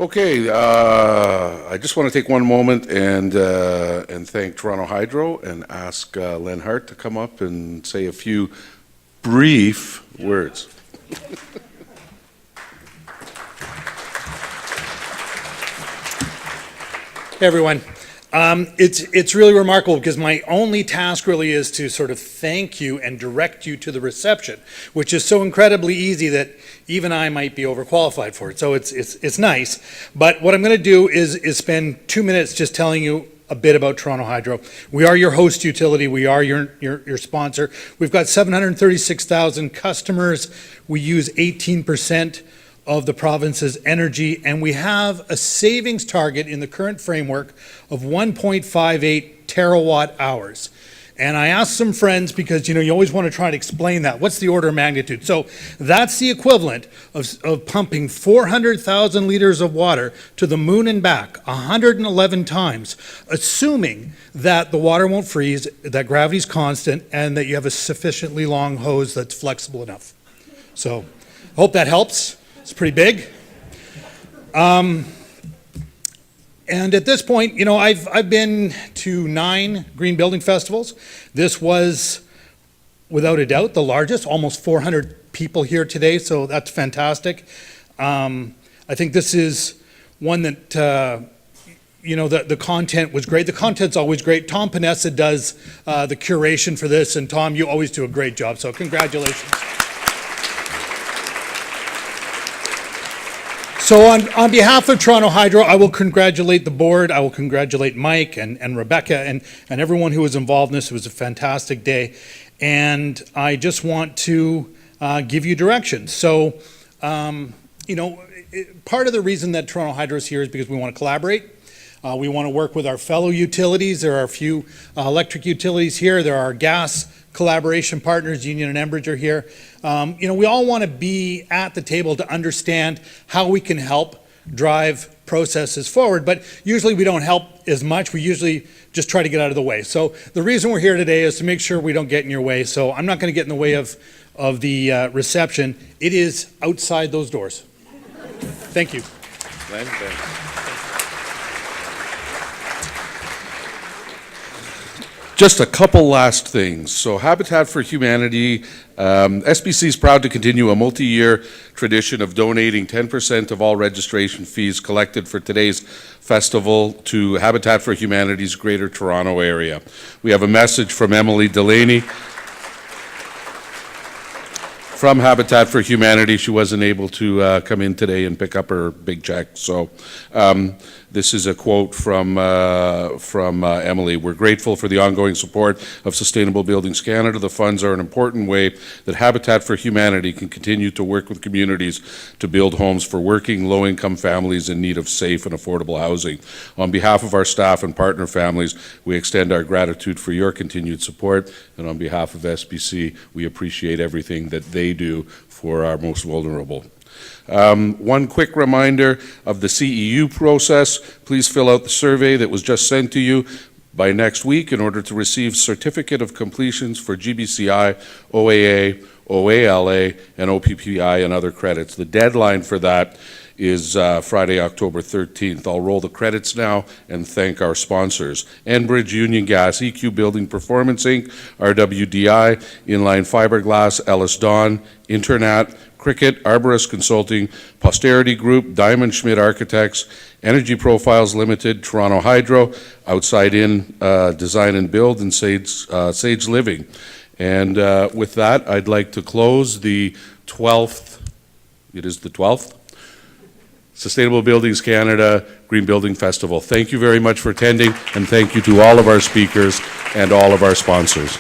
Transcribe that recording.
Okay, I just want to take one moment and thank Toronto Hydro and ask Len Hart to come up and say a few brief words. Hey everyone. It's really remarkable because my only task really is to sort of thank you and direct you to the reception, which is so incredibly easy that even I might be overqualified for it. So it's nice. But what I'm going to do is spend 2 minutes just telling you a bit about Toronto Hydro. We are your host utility. We are your sponsor. We've got 736,000 customers. We use 18% of the province's energy, and we have a savings target in the current framework of 1.58 terawatt hours. And I asked some friends, because you always want to try to explain that. What's the order of magnitude? So that's the equivalent of pumping 400,000 liters of water to the moon and back 111 times, assuming that the water won't freeze, that gravity's constant, and that you have a sufficiently long hose that's flexible enough. So I hope that helps. It's pretty big. And at this point, I've been to 9 green building festivals. This was, without a doubt, the largest, almost 400 people here today, so that's fantastic. I think this is one that, the content was great. The content's always great. Tom Panessa does the curation for this, and Tom, you always do a great job, so congratulations. So on behalf of Toronto Hydro, I will congratulate the board, I will congratulate Mike and Rebecca and everyone who was involved in this. It was a fantastic day. And I just want to give you directions. So, part of the reason that Toronto Hydro is here is because we want to collaborate. We want to work with our fellow utilities. There are a few electric utilities here. There are gas collaboration partners, Union and Enbridge are here. We all want to be at the table to understand how we can help drive processes forward, but usually we don't help as much. We usually just try to get out of the way. So the reason we're here today is to make sure we don't get in your way. So I'm not going to get in the way of the reception. It is outside those doors. Thank you. Len, thanks. Just a couple last things. So Habitat for Humanity, SBC is proud to continue a multi-year tradition of donating 10% of all registration fees collected for today's festival to Habitat for Humanity's Greater Toronto Area. We have a message from Emily Delaney from Habitat for Humanity. She wasn't able to come in today and pick up her big check. So this is a quote from Emily. We're grateful for the ongoing support of Sustainable Buildings Canada. The funds are an important way that Habitat for Humanity can continue to work with communities to build homes for working, low-income families in need of safe and affordable housing. On behalf of our staff and partner families, we extend our gratitude for your continued support, and on behalf of SBC, we appreciate everything that they do for our most vulnerable. One quick reminder of the CEU process. Please fill out the survey that was just sent to you by next week in order to receive certificate of completions for GBCI, OAA, OALA, and OPPI and other credits. The deadline for that is Friday, October 13th. I'll roll the credits now and thank our sponsors. Enbridge, Union Gas, EQ Building Performance Inc., RWDI, Inline Fiberglass, Ellis Don, Internat, Cricket, Arborist Consulting, Posterity Group, Diamond Schmidt Architects, Energy Profiles Limited, Toronto Hydro, Outside In Design and Build, and Sage Living. And with that, I'd like to close the 12th, it is the 12th, Sustainable Buildings Canada Green Building Festival. Thank you very much for attending, and thank you to all of our speakers and all of our sponsors.